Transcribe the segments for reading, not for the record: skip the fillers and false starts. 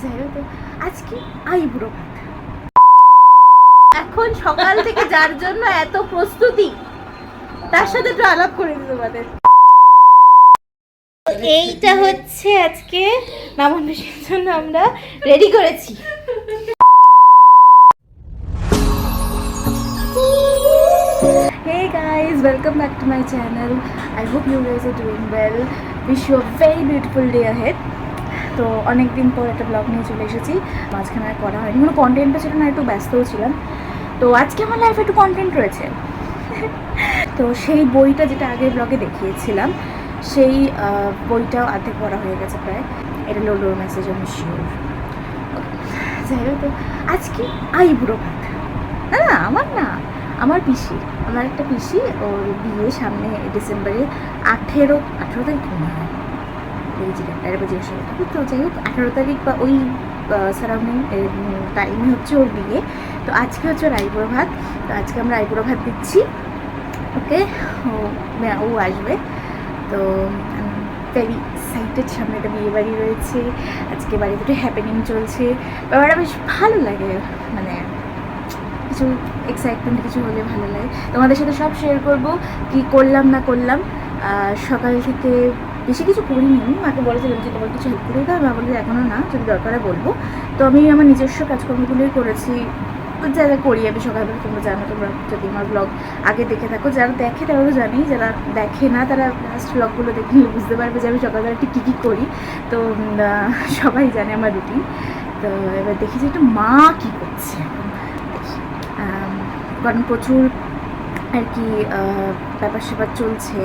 যাই হোক, আজকে আইবুড়ো ভাত। এখন সকাল থেকে যার জন্য এত প্রস্তুতি, তার সাথে একটু আলাপ করে দিই তোমাদের। এইটা হচ্ছে আজকে মামন পিসির জন্য আমরা রেডি করেছি। Hey guys, welcome back to my channel. I hope you guys are doing well. Wish you a very beautiful day ahead. তো অনেকদিন পর একটা ব্লগ নিয়ে চলে এসেছি। মাঝখানে আর করা হয়নি, কোনো কন্টেন্টও ছিল না, একটু ব্যস্তও ছিলাম। তো আজকে আমার লাইফে একটু কন্টেন্ট রয়েছে। তো সেই বইটা যেটা আগের ব্লগে দেখিয়েছিলাম, সেই বইটাও অর্ধেক পড়া হয়ে গেছে প্রায়। এটা লোলোর মেসেজ, আমি শিওর। যাই হোক, আজকে আইবুড়ো ভাত। না আমার পিসি, আমার একটা পিসি, ওর বিয়ে সামনে ডিসেম্বরে 18 তারিখ মনে হয়, এই জিনিসটা জিজ্ঞেস করতে। তো যাই হোক 18 তারিখ বা ওই সারাউন্ডিং টাইমে হচ্ছে ওর বিয়ে। তো আজকে হচ্ছে ওর আইবুড়ো ভাত। তো আজকে আমরা আইবুড়ো ভাত দিচ্ছি ওকে। ও আসবে। তো ভেরি এক্সাইটেড। সামনে একটা বিয়ে বাড়ি রয়েছে, আজকে বাড়িতে একটু হ্যাপেনিং চলছে। ব্যাপারটা বেশ ভালো লাগে, মানে কিছু এক্সাইটমেন্ট কিছু হলে ভালো লাগে। তোমাদের সাথে সব শেয়ার করবো কি করলাম না করলাম। সকাল থেকে বেশি কিছু করিনি, মাকে বলেছিলাম যে তোমার কিছু হেল্প করে দাও। মা বলতে এখনও না, যদি দরকার বলবো। তো আমি আমার নিজস্ব কাজকর্মগুলোই করেছি, যা যা করি আমি সকালবেলা। তোমরা জানো, তোমরা যদি আমার ব্লগ আগে দেখে থাকো, যারা দেখে তারা তো জানি, যারা দেখে না তারা লাস্ট ব্লগগুলো দেখলে বুঝতে পারবে যে আমি সকালবেলা ঠিক কী কী করি। তো সবাই জানে আমার রুটিন। তো এবার দেখি যে একটু মা কী করছে, কারণ প্রচুর আর কি ব্যাপার স্যাপার চলছে।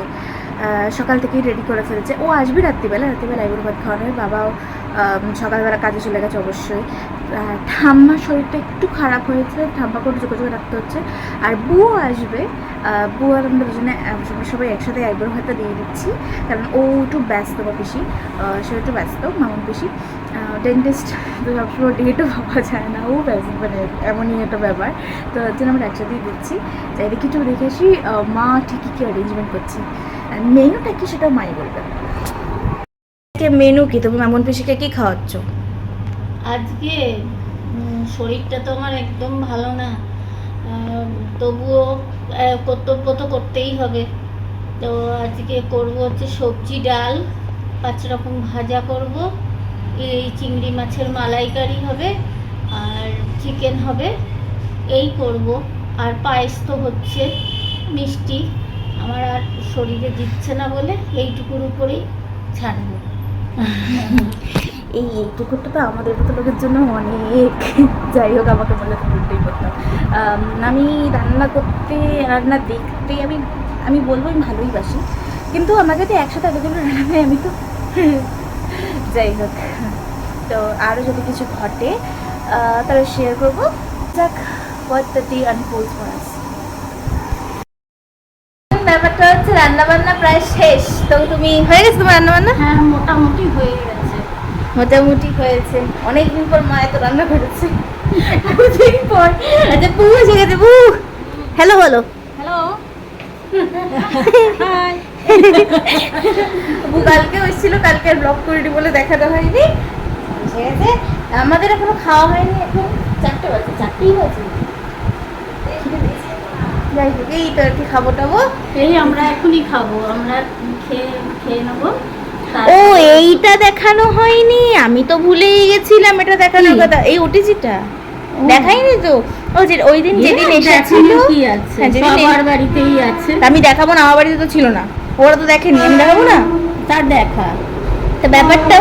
সকাল থেকেই রেডি করে ফেলেছে। ও আসবে রাত্রিবেলা আইবুড়ো ভাত খাওয়ানো। বাবাও সকালবেলা কাজে চলে গেছে অবশ্যই। ঠাম্মার শরীরটা একটু খারাপ হয়েছে, ঠাম্মা করে চোখে রাখতে হচ্ছে। আর বুও আসবে। বউ আর আমরা দুজনে সবাই একসাথে আইবুড়ো ভাতটা দিয়ে দিচ্ছি, কারণ ও একটু ব্যস্ত, বা পিসি সে একটু ব্যস্ত, মামন পিসি ডেন্টিস্ট। তো সবসময় ডেটও পাওয়া যায় না, ও ব্যস্ত, মানে এমনই একটা ব্যাপার। তো ওর জন্য আমরা একসাথেই দিচ্ছি। যাই দেখি একটু দেখে আসি মা ঠিকই কী অ্যারেঞ্জমেন্ট করছে। মেনুটা কি সেটাও মাই বলবে। মেনু কি, তুমি মামন পিসিকে কি খাওয়াচ্ছ আজকে? শরীরটা তো আমার একদম ভালো না, তবুও কর্তব্য তো করতেই হবে। তো আজকে করব হচ্ছে সবজি, ডাল, 5 রকম ভাজা করব, এই চিংড়ি মাছের মালাইকারি হবে, আর চিকেন হবে, এই করব। আর পায়েস তো হচ্ছে, মিষ্টি। আমার আর শরীরে দিচ্ছে না বলে এইটুকুর উপরেই ছাড়বো। এইটুকুটা তো আমাদের মতো লোকের জন্য অনেক। যাই হোক, আমাকে বলে তো উল্টেই করতাম। আমি রান্না দেখতে আমি বলবো আমি ভালোই বাসি, কিন্তু আমাকে তো একসাথে এতগুলো রান্না হয়, আমি তো যাই হোক। তো আরও যদি কিছু ঘটে তাহলে শেয়ার করবো। যাক, what the day unfolds for us. ব্যাপারটা হচ্ছে রান্নাবান্না প্রায় শেষ। তো তুমি হয়ে গেছে তোমার রান্নাবান্না? হ্যাঁ, মোটামুটি হয়ে গেছে। মোটামুটি হয়েছে। অনেকদিন পর মা এত রান্না করেছে, অনেকদিন পর। আচ্ছা, বউ এসে গেছে। বউ হ্যালো বলো। হ্যালো, বউ কালকে এসেছিল, কালকে ব্লগ করিনি বলে দেখানো হয়নি। এসে গেছে। আমাদের এখনো খাওয়া হয়নি, এখন 4টে বাজে, 4টেই বাজে। যাই হোক, এই তো আর কি, খাবো টাবো। এই আমরা এখনই খাবো, আমরা খেয়ে নেবো। ও, এইটা দেখানো হয়নি, আমি তো ভুলেই গেছিলাম এটা দেখানোর কথা। এই ওটিজিটা দেখাইনি তো। ও যে ওই দিন যেদিন এসেছিল, কি আছে, সবার বাড়িতেই আছে। আমি দেখাবো না, আমার বাড়িতে তো ছিল না, ওরা তো দেখেনি, আমি দেখাবো না। তার দেখা তো ব্যাপারটা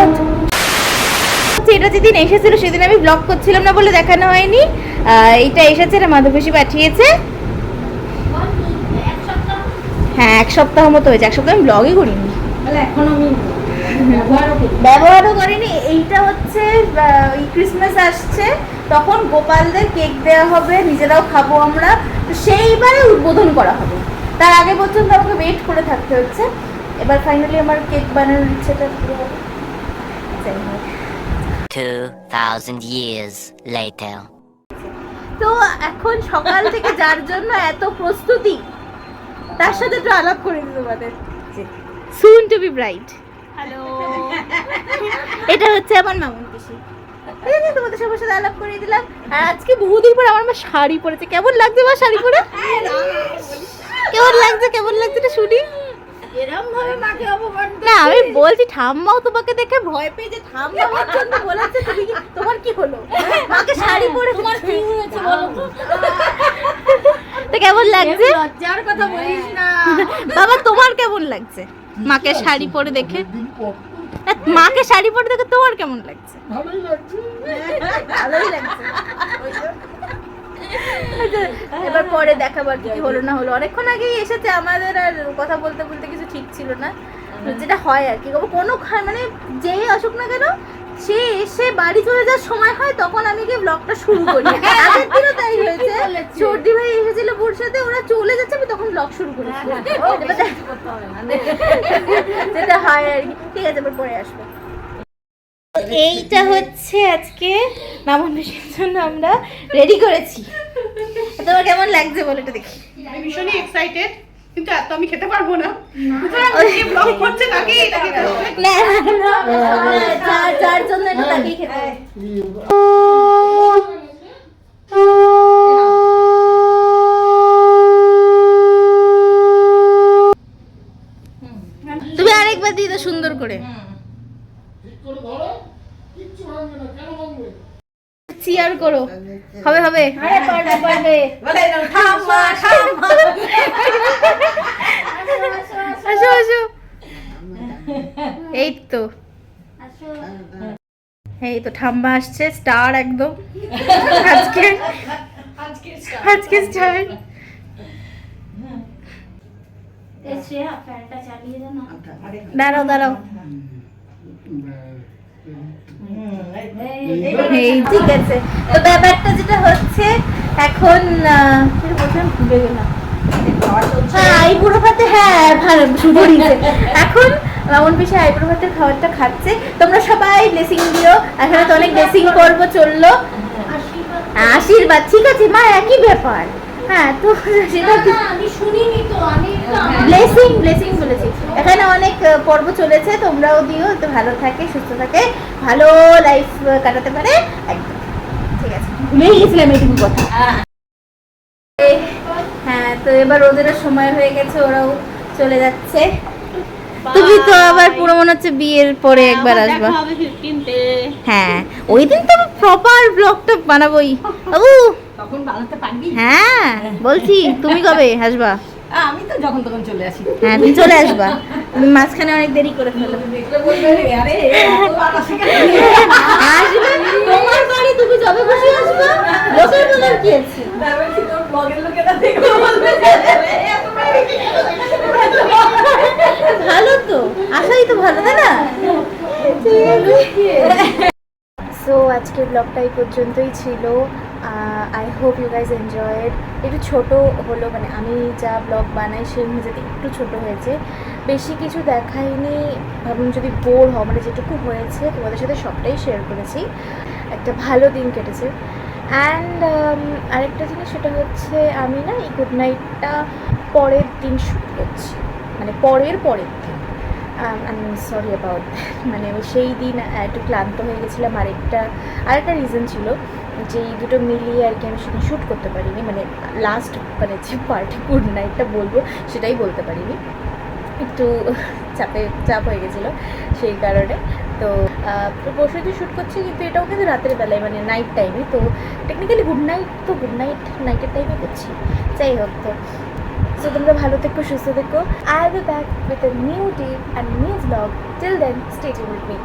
হচ্ছে এটা যেদিন এসেছিল সেদিন আমি ব্লগ করছিলাম না বলে দেখানো হয়নি। এইটা এসেছে, এটা মাধবী পাঠিয়েছে। হ্যাঁ, 1 সপ্তাহ মতো হয়েছে। 1 সপ্তাহ আমি ব্লগই করিনি, এখন আমি ব্যবহারও করিনি। এইটা হচ্ছে ক্রিসমাস আসছে, তখন গোপালদের কেক দেওয়া হবে, নিজেরাও খাবো আমরা। তো সেইবারে উদ্বোধন করা হবে, তার আগে পর্যন্ত আমাকে ওয়েট করে থাকতে হচ্ছে। এবার ফাইনালি আমার কেক বানানোর ইচ্ছেটা পুরো হবে। 2000 years later. তো এখন সকাল থেকে যার জন্য এত প্রস্তুতি, তার সাথে একটু আলাপ করে দিই তোমাদের। সুন টু বি ব্রাইড। হ্যালো, এটা হচ্ছে আমার মামুন পিসি। ঠিক আছে, তোমাদের সবার সাথে আলাপ করে দিলাম। আর আজকে বহুদিন পর আমার মা শাড়ি পরেছে, কেমন লাগছে মা শাড়ি পরে? কেমন লাগছে, কেমন লাগছে এটা শুনি। এরম ভাবে মাকে অপমান না আমি বলছি ঠাম্মাও তোমাকে দেখে ভয় পেয়ে যে ঠাম্মা আমার জন্য বলেছে, তুমি তোমার কি হলো? মাকে শাড়ি পরে তোমার কি হয়েছে বলো তো? তো কেমন লাগছে? লজ্জার কথা বলিস না। বাবা তোমার কেমন লাগছে মাকে শাড়ি পরে দেখে? মাকে শাড়ি পরে দেখে তোমার কেমন লাগছে? ভালোই লাগছে। ভালোই লাগছে। এবার পরে দেখাবার কি হলো না হলো। অনেকক্ষণ আগেই এসেছে, আমাদের আর কথা বলতে বলতে কিছু ঠিক ছিল না, যেটা হয় আর কি। কোনো মানে যেই আসুক না কেন, সে এসে বাড়ি চলে যাওয়ার সময় হয় তখন আমি গিয়ে ব্লগটা শুরু করি। আগের দিনও তাই হয়েছে, চর্দি ভাই এসেছিল বুড়সাতে, ওরা চলে যাচ্ছে আমি তখন ব্লগ শুরু করেছি। যেটা হয় আর কি। ঠিক আছে, এবার পরে আসবো। এইটা হচ্ছে আজকে মামন পিসির জন্য আমরা রেডি করেছি। তোমার কেমন লাগছে বলো এটা দেখি। আমি ভীষণই এক্সাইটেড, কিন্তু এত আমি খেতে পারবো না। যে ব্লগ করছে তাকে এটা খেতে হবে। না যার জন্য এটা তাকেই খেতে হবে। তুমি আরেকবার দিয়ে দাও সুন্দর করে। চিয়ার করো, হবে হবে। আরে পারবে পারবে। ঠাম্মা ঠাম্মা। আসো আসো। এই তো আসো। এই তো ঠাম্মা আসছে, স্টার একদম আজকে আজকে স্টার। এই শ্রেয়া ফ্যানটা চালিয়ে দাও না। দাঁড়াও দাঁড়াও। এই ঠিক আছে, তো ব্যাপারটা যেটা হচ্ছে এখন কি বলছিলাম ভুলে গেলাম। হ্যাঁ আইবুড়ো ভাতে, হ্যাঁ ভালো শুরু হয়েছে। এখন মামন পিসি আইবুড়ো ভাতের খাবারটা খাচ্ছে। তোমরা সবাই ব্লেসিং দিও, এখানে তো অনেক ব্লেসিং পর্ব চললো। আশীর্বাদ ঠিক আছে মা, একই ব্যাপার। হ্যাঁ তো সেটা না, আমি শুনিনি তো, আমি ব্লেসিং ব্লেসিং বলেছি। এখানে অনেক পর্ব চলেছে, তোমরাও দিও, তো ভালো থাকে, সুস্থ থাকে, ভালো লাইফ কাটাতে পারে একদম। ঠিক আছে, ভুলেই গেছিলাম এইটুকু কথা। হ্যাঁ তো এবার ওদেরও সময় হয়ে গেছে, ওরাও চলে যাচ্ছে। তুমি তো আবার পুরো মনে হচ্ছে বিয়ের পরে একবার আসবা। হ্যাঁ ওই দিন তো প্রপার ব্লগটা বানাবোই বাবু। তখন বানাতে পারবি? হ্যাঁ বলছি, তুমি কবে আসবা? আমি তো যখন তখন চলে আসি। হ্যাঁ তুমি চলে আসবা, তুমি মাঝখানে অনেক দেরি করে ফেলো। দেখলে বলবে আরে আসবে তোমার বাড়ি, তুমি যবে খুশি আসবা, লোকের বলার কি আছে? তোর ব্লগের লোকেরা দেখলে বলবে ভালো তো, আসাই তো ভালো, তাই না? সো আজকের ব্লগটা এই পর্যন্তই ছিল। I hope you guys enjoyed. একটু ছোট হলো, মানে আমি যা ব্লগ বানাই সেই অনুযায়ী একটু ছোট হয়েছে, বেশি কিছু দেখাইনি। ভাবুন যদি বোর হও, মানে যেটুকু হয়েছে তোমাদের সাথে সবটাই শেয়ার করেছি। একটা ভালো দিন কেটেছে। অ্যান্ড আরেকটা জিনিস, সেটা হচ্ছে আমি না এই গুড নাইটটা পরের দিন শ্যুট করছি, মানে পরের দিন। I am sorry about that. মানে আমি সেই দিন একটু ক্লান্ত হয়ে গেছিলাম। আরেকটা রিজন ছিল যে এই দুটো মিলিয়ে আর কি আমি সেদিন শ্যুট করতে পারিনি, মানে লাস্ট মানে যে পার্টি গুড নাইটটা বলবো সেটাই বলতে পারিনি, একটু চাপ হয়ে গেছিলো সেই কারণে। তো পরশু দিন শ্যুট করছি, কিন্তু এটাও কিন্তু রাতের বেলায়, মানে নাইট টাইমে। তো টেকনিক্যালি নাইটের টাইমে করছি। যাই হোক, তো সো তোমরা ভালো থেকো, সুস্থ থেকো। I will be back with a new day and new blog. Till then stay tuned with me.